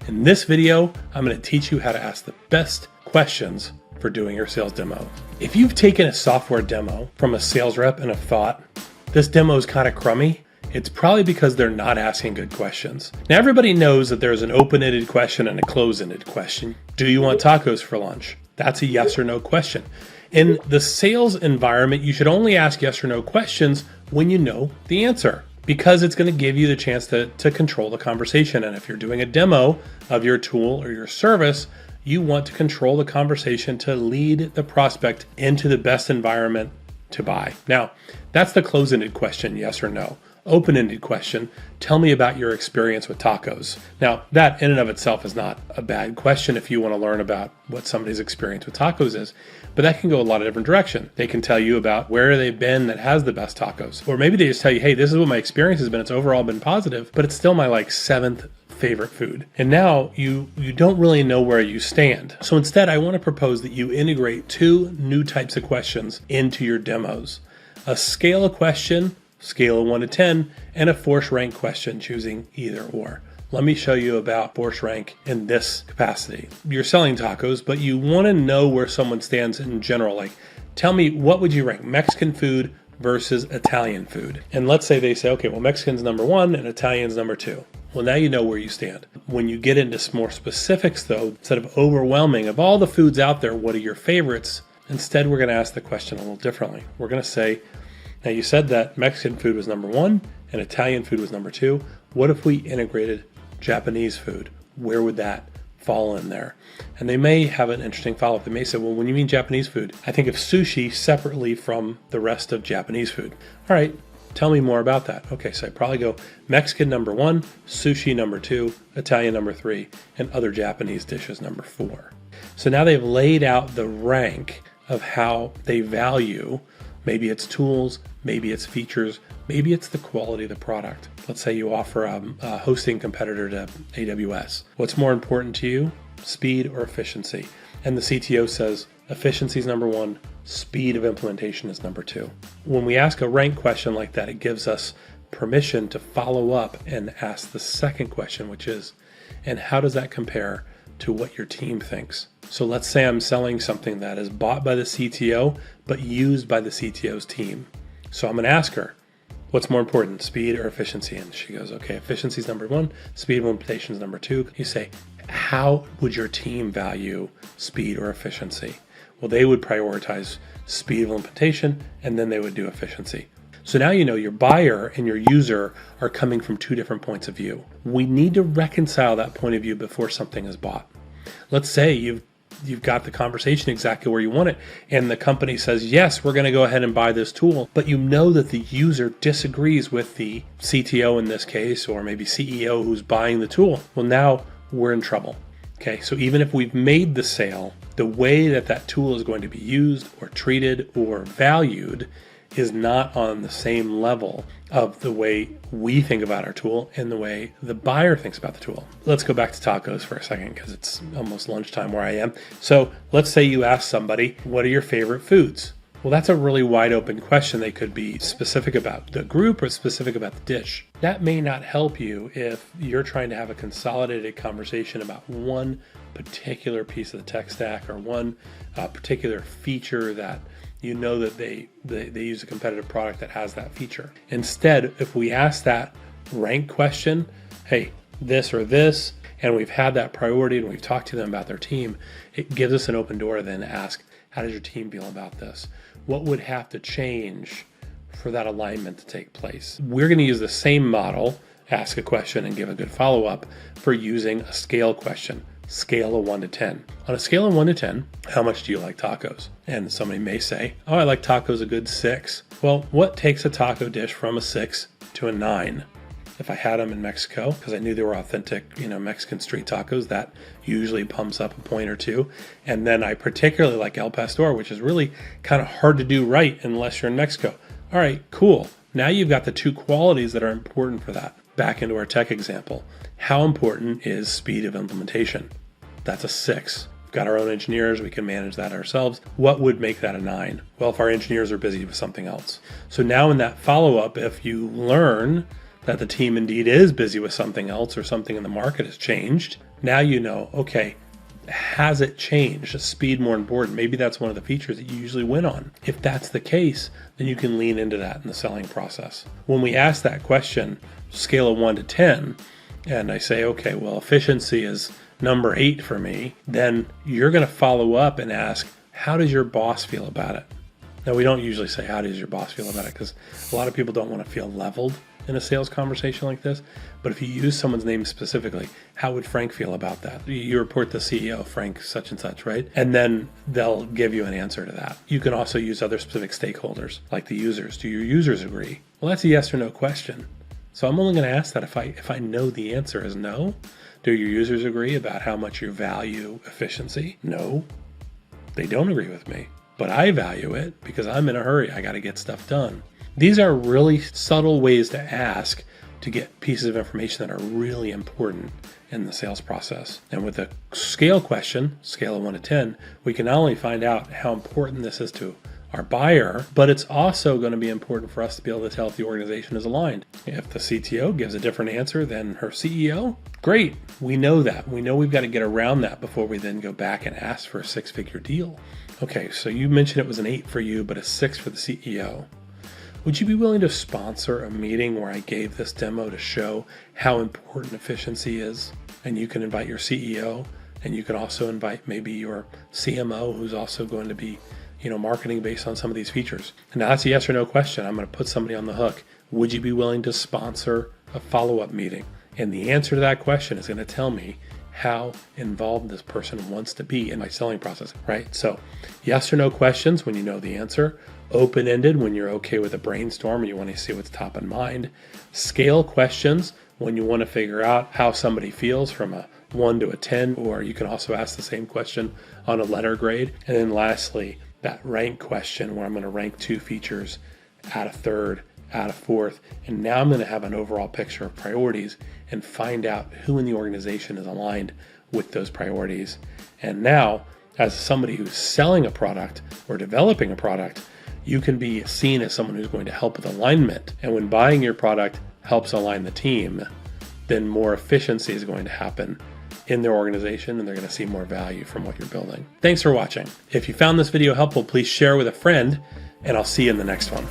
In this video, I'm going to teach you how to ask the best questions for doing your sales demo. If you've taken a software demo from a sales rep and have thought, this demo is kind of crummy, it's probably because they're not asking good questions. Now everybody knows that there's an open-ended question and a closed-ended question. Do you want tacos for lunch? That's a yes or no question. In the sales environment, you should only ask yes or no questions when you know the answer, because it's going to give you the chance to control the conversation. And if you're doing a demo of your tool or your service, you want to control the conversation to lead the prospect into the best environment to buy. Now, that's the closed-ended question, yes or no. Open-ended question, tell me about your experience with tacos. Now, that in and of itself is not a bad question if you want to learn about what somebody's experience with tacos is, but that can go a lot of different directions. They can tell you about where they've been that has the best tacos. Or maybe they just tell you, hey, this is what my experience has been. It's overall been positive, but it's still my seventh favorite food. And now you don't really know where you stand. So instead, I want to propose that you integrate two new types of questions into your demos. A scale question, scale of 1 to 10, and a force rank question, choosing either or. Let me show you about force rank in this capacity. You're selling tacos, but you want to know where someone stands in general. Like, tell me, what would you rank Mexican food versus Italian food? And let's say they say, okay, well, Mexican's number 1 and Italian's number 2. Well, now you know where you stand. When you get into more specifics, though, instead of overwhelming of all the foods out there, what are your favorites? Instead, we're going to ask the question a little differently. We're going to say, now you said that Mexican food was number 1 and Italian food was number 2. What if we integrated Japanese food? Where would that fall in there? And they may have an interesting follow-up. They may say, well, when you mean Japanese food, I think of sushi separately from the rest of Japanese food. All right, tell me more about that. Okay, so I probably go Mexican number 1, sushi number 2, Italian number 3, and other Japanese dishes number 4. So now they've laid out the rank of how they value. Maybe it's tools, maybe it's features, maybe it's the quality of the product. Let's say you offer a hosting competitor to AWS. What's more important to you, speed or efficiency? And the CTO says efficiency is number 1, speed of implementation is number 2. When we ask a rank question like that, it gives us permission to follow up and ask the second question, which is, and how does that compare to what your team thinks? So let's say I'm selling something that is bought by the CTO, but used by the CTO's team. So I'm going to ask her, what's more important, speed or efficiency? And she goes, okay, efficiency is number 1, speed of implementation is number 2. You say, how would your team value speed or efficiency? Well, they would prioritize speed of implementation, and then they would do efficiency. So now you know your buyer and your user are coming from two different points of view. We need to reconcile that point of view before something is bought. Let's say you've got the conversation exactly where you want it, and the company says, yes, we're going to go ahead and buy this tool, but you know that the user disagrees with the CTO in this case, or maybe CEO who's buying the tool. Well, now we're in trouble. Okay, so even if we've made the sale, the way that that tool is going to be used or treated or valued is not on the same level of the way we think about our tool and the way the buyer thinks about the tool. Let's go back to tacos for a second, because it's almost lunchtime where I am. So let's say you ask somebody, what are your favorite foods? Well, that's a really wide open question. They could be specific about the group or specific about the dish. That may not help you if you're trying to have a consolidated conversation about one particular piece of the tech stack or one particular feature that you know that they use a competitive product that has that feature. Instead, if we ask that rank question, hey, this or this, and we've had that priority and we've talked to them about their team, it gives us an open door then to ask, how does your team feel about this? What would have to change for that alignment to take place? We're going to use the same model, ask a question and give a good follow-up, for using a scale question. Scale of 1 to 10. On a scale of 1 to 10, how much do you like tacos? And somebody may say, oh, I like tacos a good 6. Well, what takes a taco dish from a 6 to a 9? If I had them in Mexico, because I knew they were authentic, Mexican street tacos, that usually pumps up a point or 2. And then I particularly like El Pastor, which is really kind of hard to do right unless you're in Mexico. All right, cool. Now you've got the two qualities that are important for that. Back into our tech example. How important is speed of implementation? That's a 6. We've got our own engineers, we can manage that ourselves. What would make that a 9? Well, if our engineers are busy with something else. So now in that follow-up, if you learn that the team indeed is busy with something else or something in the market has changed, Now you know, okay, has it changed? Is speed more important? Maybe that's one of the features that you usually win on. If that's the case, then you can lean into that in the selling process. When we ask that question, scale of 1 to 10, and I say, okay, well, efficiency is number 8 for me, then you're going to follow up and ask, how does your boss feel about it? Now, we don't usually say, how does your boss feel about it? Because a lot of people don't want to feel leveled in a sales conversation like this. But if you use someone's name specifically, how would Frank feel about that? You report the CEO, Frank such and such, right? And then they'll give you an answer to that. You can also use other specific stakeholders, like the users. Do your users agree? Well, that's a yes or no question. So I'm only going to ask that if I know the answer is no. Do your users agree about how much you value efficiency? No, they don't agree with me. But I value it because I'm in a hurry. I got to get stuff done. These are really subtle ways to ask to get pieces of information that are really important in the sales process. And with a scale question, scale of 1 to 10, we can not only find out how important this is to our buyer, but it's also going to be important for us to be able to tell if the organization is aligned. If the CTO gives a different answer than her CEO, great. We know that. We know we've got to get around that before we then go back and ask for a 6-figure deal. Okay, so you mentioned it was an 8 for you, but a 6 for the CEO. Would you be willing to sponsor a meeting where I gave this demo to show how important efficiency is? And you can invite your CEO, and you can also invite maybe your CMO, who's also going to be, marketing based on some of these features. And now that's a yes or no question. I'm going to put somebody on the hook. Would you be willing to sponsor a follow-up meeting? And the answer to that question is going to tell me how involved this person wants to be in my selling process, right? So yes or no questions when you know the answer. Open-ended when you're okay with a brainstorm and you want to see what's top of mind. Scale questions when you want to figure out how somebody feels from a 1 to a 10, or you can also ask the same question on a letter grade. And then lastly, that rank question where I'm going to rank 2 features out of 3rd, out of 4th. And now I'm going to have an overall picture of priorities and find out who in the organization is aligned with those priorities. And now, as somebody who's selling a product or developing a product, you can be seen as someone who's going to help with alignment. And when buying your product helps align the team, then more efficiency is going to happen in their organization, and they're going to see more value from what you're building. Thanks for watching. If you found this video helpful, please share with a friend, and I'll see you in the next one.